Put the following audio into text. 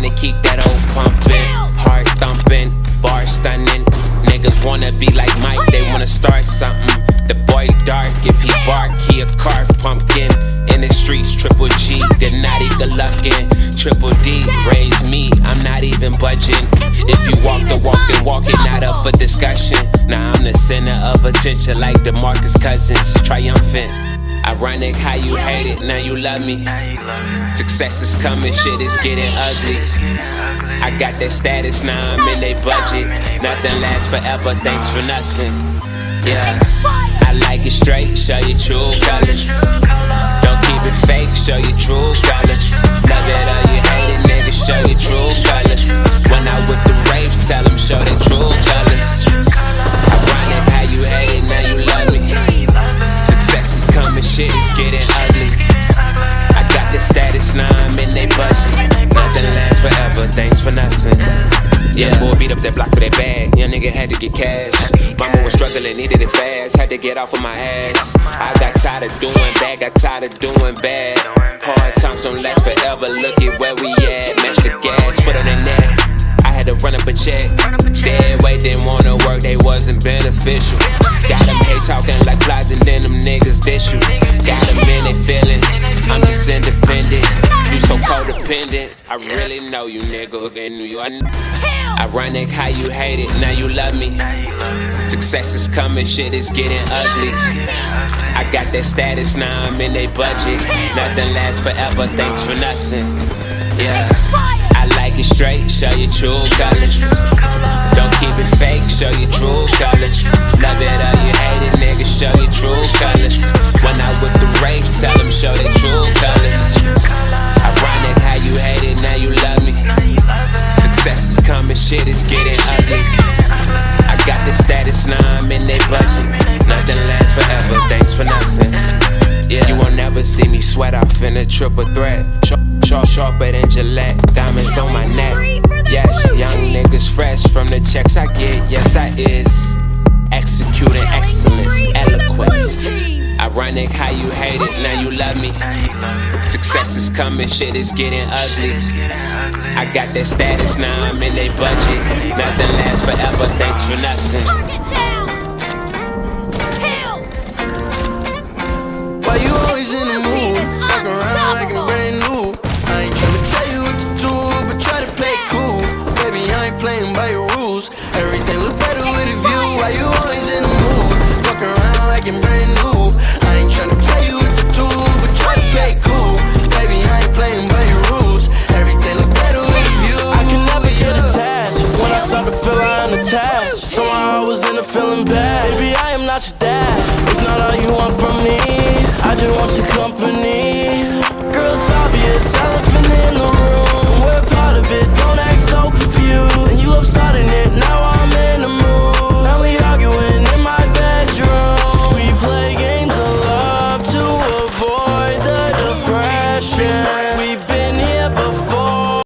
to keep that hoe pumping, heart thumping, bar stunning. Niggas wanna be like Mike, they wanna start something. The boy dark, if he bark, he a carved pumpkin. In the streets, triple G, they're not even Golovkin. Triple D, raise me, I'm not even budging. If you walk the walk, then walk it, not up for discussion. Now I'm the center of attention like DeMarcus Cousins, triumphant. Ironic how you hate it, now you love me. Success is coming, shit is getting ugly. I got that status, now I'm in they budget. Nothing lasts forever, thanks for nothing. Yeah, I like it straight, show your true colors. Don't keep it fake, show your true colors. Love it or you hate it, nigga, show your true colors. When I whip the rave, tell them show their true colors. Ironic how you hate it, now you love me. Success is coming, shit is getting ugly. I got the status, now I'm in they budget. Nothing lasts forever, thanks for nothing. Yeah, boy beat up that block for that bag. Young nigga had to get cash. Mama was struggling, needed it fast. Had to get off of my ass. I got tired of doing bad, got tired of doing bad. Hard times don't last forever. Look at where we at. Match the gas, put on the net. I had to run up a check. Dead weight didn't wanna work, they wasn't beneficial. Got them hate talking like flies and then them niggas dish you. Got them in their feelings, I'm just independent. You so codependent, I really know you nigga in New York. Ironic how you hate it, now you love me. Success is coming, shit is getting ugly. I got that status, now I'm in they budget. Nothing lasts forever, thanks for nothing. Yeah, I like it straight, show your true colors. Don't keep it fake, show your true colors. Love it or you hate it, nigga, show your true colors. When I whip the rave, tell them show their true colors. Ironic how you hate it, now you love me. Success is coming, shit is getting ugly. I got the status, now I'm in they budget. Nothing lasts forever, thanks for nothing. Yeah, you won't never see me sweat off in a triple threat. Sharper than Gillette, diamonds on my neck. Yes, young niggas fresh from the checks I get. Yes, I is executing excellence, eloquence. Ironic how you hate it, now you love me. Success is coming, shit is getting ugly. I got that status, now I'm in they budget. Nothing lasts forever, thanks for nothing. Why you always in the mood? Fuck around like I'm brand new. I ain't tryna tell you what to do, but try to play cool. Baby, I ain't playing by your rules. Everything look better with a view. Why you always in the mood? Fuck around like I'm brand new. I ain't tryna tell you what to do, but try to play cool. Baby, I ain't playing by your rules. Everything look better with a view. I can never get attached. When I start to feel I unattached, somehow I was in a feeling bad. Baby, I am not your dad. It's not all you want from me, I just want your company. Girl, it's all